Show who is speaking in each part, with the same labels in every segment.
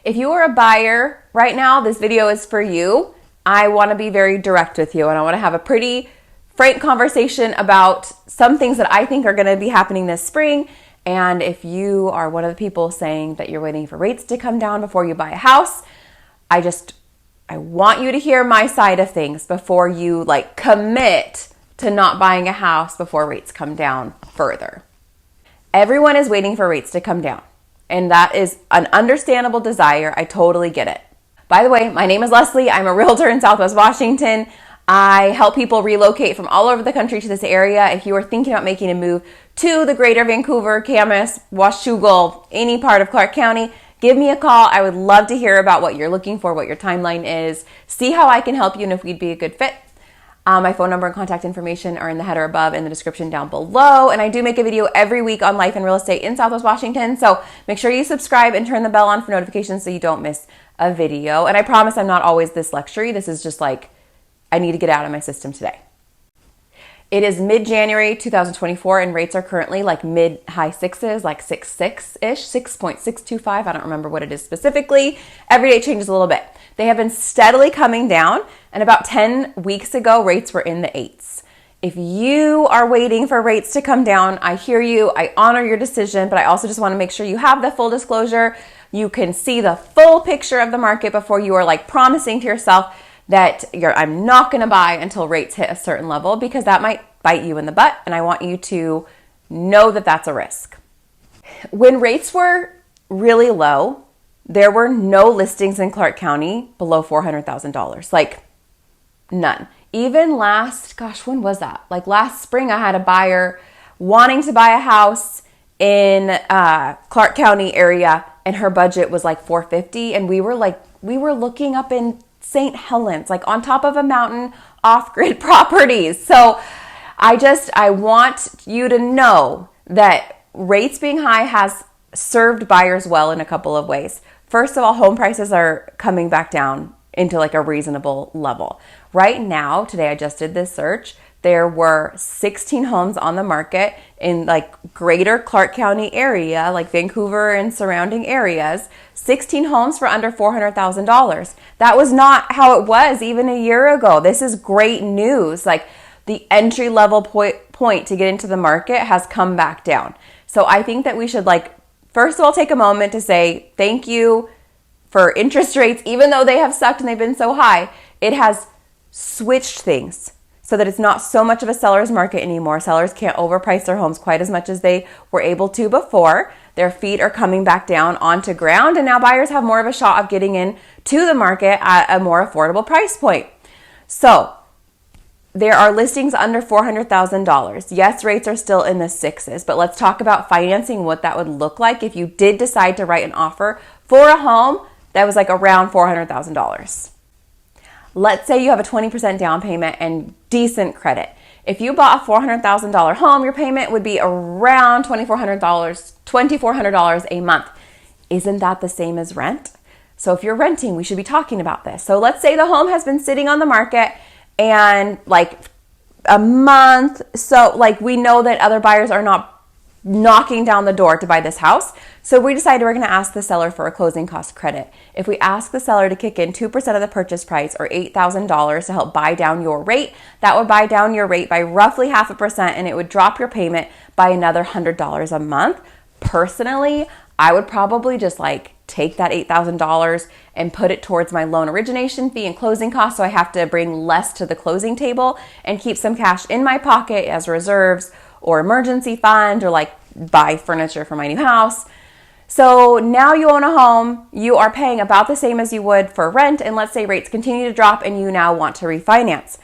Speaker 1: If you are a buyer right now, this video is for you. I want to be very direct with you, and I want to have a pretty frank conversation about some things that I think are going to be happening this spring. And if you are one of the people saying that you're waiting for rates to come down before you buy a house, I want you to hear my side of things before you commit to not buying a house before rates come down further. Everyone is waiting for rates to come down, and that is an understandable desire. I totally get it. By the way, my name is Leslie. I'm a realtor in Southwest Washington. I help people relocate from all over the country to this area. If you are thinking about making a move to the greater Vancouver, Camas, Washougal, any part of Clark County, give me a call. I would love to hear about what you're looking for, what your timeline is, see how I can help you and if we'd be a good fit. My phone number and contact information are in the header above and the description down below. And I do make a video every week on life and real estate in Southwest Washington. So make sure you subscribe and turn the bell on for notifications so you don't miss a video. And I promise I'm not always this lectury. This is just I need to get out of my system today. It is mid-January 2024 and rates are currently mid-high sixes, 6.6-ish, 6.625. I don't remember what it is specifically. Every day changes a little bit. They have been steadily coming down, and about 10 weeks ago, rates were in the 8s. If you are waiting for rates to come down, I hear you. I honor your decision, but I also just want to make sure you have the full disclosure. You can see the full picture of the market before you are promising to yourself that I'm not going to buy until rates hit a certain level, because that might bite you in the butt, and I want you to know that that's a risk. When rates were really low, there were no listings in Clark County below $400,000, none. Even when was that? Last spring, I had a buyer wanting to buy a house in Clark County area, and her budget was $450,000, and we were looking up in St. Helens, on top of a mountain, off-grid properties. So I want you to know that rates being high has served buyers well in a couple of ways. First of all, home prices are coming back down into a reasonable level. Right now, today I just did this search, there were 16 homes on the market in greater Clark County area, Vancouver and surrounding areas, 16 homes for under $400,000. That was not how it was even a year ago. This is great news. The entry level point to get into the market has come back down. So I think that we should first of all, take a moment to say thank you for interest rates. Even though they have sucked and they've been so high, it has switched things so that it's not so much of a seller's market anymore. Sellers can't overprice their homes quite as much as they were able to before. Their feet are coming back down onto ground, and now buyers have more of a shot of getting in to the market at a more affordable price point. So there are listings under $400,000. Yes, rates are still in the sixes, but let's talk about financing, what that would look like if you did decide to write an offer for a home that was around $400,000. Let's say you have a 20% down payment and decent credit. If you bought a $400,000 home, your payment would be around $2,400 a month. Isn't that the same as rent? So if you're renting, we should be talking about this. So let's say the home has been sitting on the market and a month. So we know that other buyers are not knocking down the door to buy this house. So we decided we're going to ask the seller for a closing cost credit. If we ask the seller to kick in 2% of the purchase price, or $8,000, to help buy down your rate, that would buy down your rate by roughly 0.5%, and it would drop your payment by another $100 a month. Personally, I would probably just take that $8,000 and put it towards my loan origination fee and closing costs, so I have to bring less to the closing table and keep some cash in my pocket as reserves or emergency fund, or buy furniture for my new house. So now you own a home, you are paying about the same as you would for rent, and let's say rates continue to drop and you now want to refinance.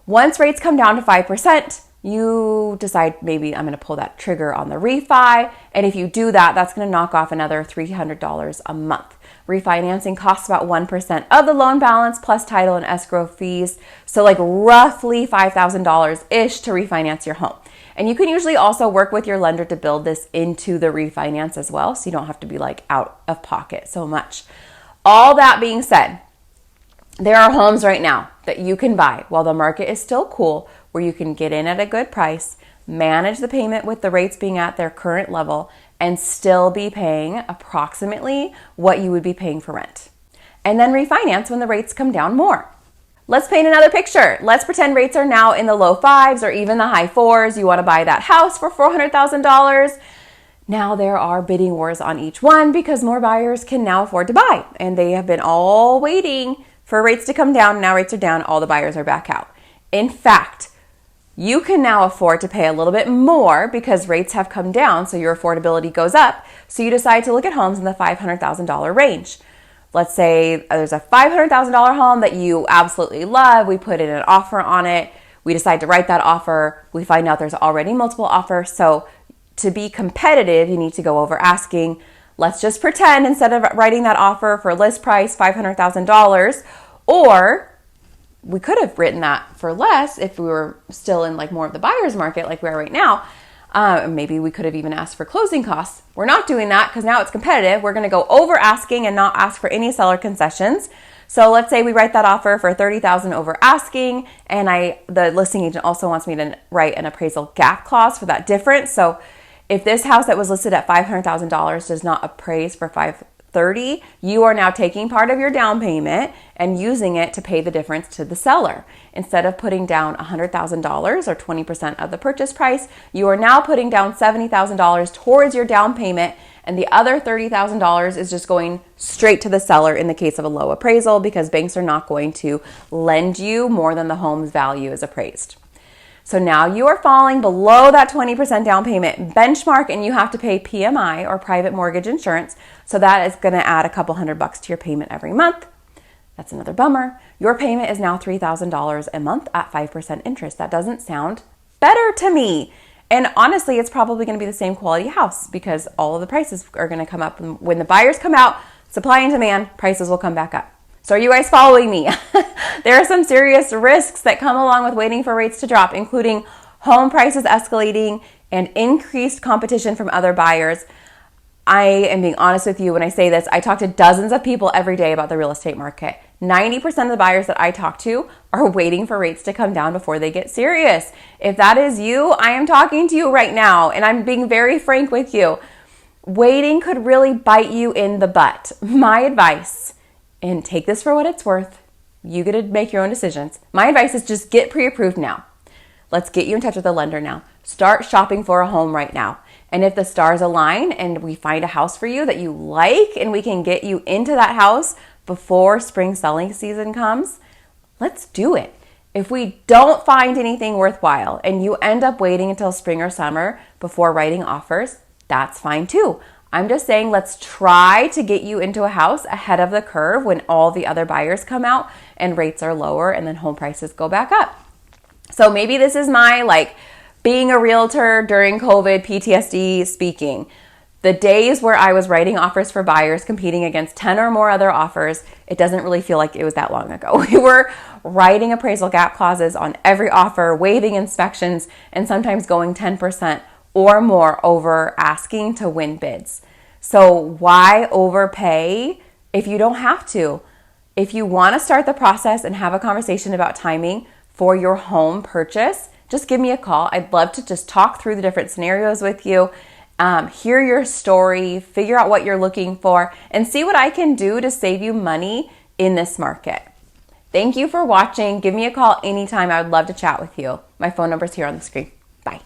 Speaker 1: Once rates come down to 5%, you decide maybe I'm going to pull that trigger on the refi. And if you do that, that's going to knock off another $300 a month. Refinancing costs about 1% of the loan balance plus title and escrow fees. So roughly $5,000-ish to refinance your home. And you can usually also work with your lender to build this into the refinance as well, so you don't have to be out of pocket so much. All that being said, there are homes right now that you can buy while the market is still cool, where you can get in at a good price, manage the payment with the rates being at their current level, and still be paying approximately what you would be paying for rent. And then refinance when the rates come down more. Let's paint another picture. Let's pretend rates are now in the low 5s or even the high 4s. You want to buy that house for $400,000. Now there are bidding wars on each one because more buyers can now afford to buy. And they have been all waiting for rates to come down. Now rates are down. All the buyers are back out. In fact, you can now afford to pay a little bit more because rates have come down, so your affordability goes up. So you decide to look at homes in the $500,000 range. Let's say there's a $500,000 home that you absolutely love. We put in an offer on it. We decide to write that offer. We find out there's already multiple offers. So to be competitive, you need to go over asking. Let's just pretend instead of writing that offer for list price $500,000, or we could have written that for less if we were still in like more of the buyer's market like we are right now. Maybe we could have even asked for closing costs. We're not doing that because now it's competitive. We're going to go over asking and not ask for any seller concessions. So let's say we write that offer for $30,000 over asking, and the listing agent also wants me to write an appraisal gap clause for that difference. So if this house that was listed at $500,000 does not appraise for $530,000, you are now taking part of your down payment and using it to pay the difference to the seller. Instead of putting down $100,000 or 20% of the purchase price, you are now putting down $70,000 towards your down payment, and the other $30,000 is just going straight to the seller in the case of a low appraisal, because banks are not going to lend you more than the home's value is appraised. So now you are falling below that 20% down payment benchmark, and you have to pay PMI or private mortgage insurance. So that is going to add a couple $100 to your payment every month. That's another bummer. Your payment is now $3,000 a month at 5% interest. That doesn't sound better to me. And honestly, it's probably going to be the same quality house because all of the prices are going to come up. And when the buyers come out, supply and demand, prices will come back up. So are you guys following me? There are some serious risks that come along with waiting for rates to drop, including home prices escalating and increased competition from other buyers. I am being honest with you when I say this. I talk to dozens of people every day about the real estate market. 90% of the buyers that I talk to are waiting for rates to come down before they get serious. If that is you, I am talking to you right now, and I'm being very frank with you. Waiting could really bite you in the butt. My advice, and take this for what it's worth, you get to make your own decisions. My advice is just get pre-approved now. Let's get you in touch with a lender now. Start shopping for a home right now. And if the stars align and we find a house for you that you like and we can get you into that house before spring selling season comes, let's do it. If we don't find anything worthwhile and you end up waiting until spring or summer before writing offers, that's fine too. I'm just saying let's try to get you into a house ahead of the curve when all the other buyers come out and rates are lower and then home prices go back up. So maybe this is my being a realtor during COVID PTSD speaking. The days where I was writing offers for buyers competing against 10 or more other offers, it doesn't really feel like it was that long ago. We were writing appraisal gap clauses on every offer, waiving inspections, and sometimes going 10% or more over asking to win bids. So why overpay if you don't have to? If you want to start the process and have a conversation about timing for your home purchase, just give me a call. I'd love to just talk through the different scenarios with you, hear your story, figure out what you're looking for, and see what I can do to save you money in this market. Thank you for watching. Give me a call anytime. I would love to chat with you. My phone number is here on the screen. Bye.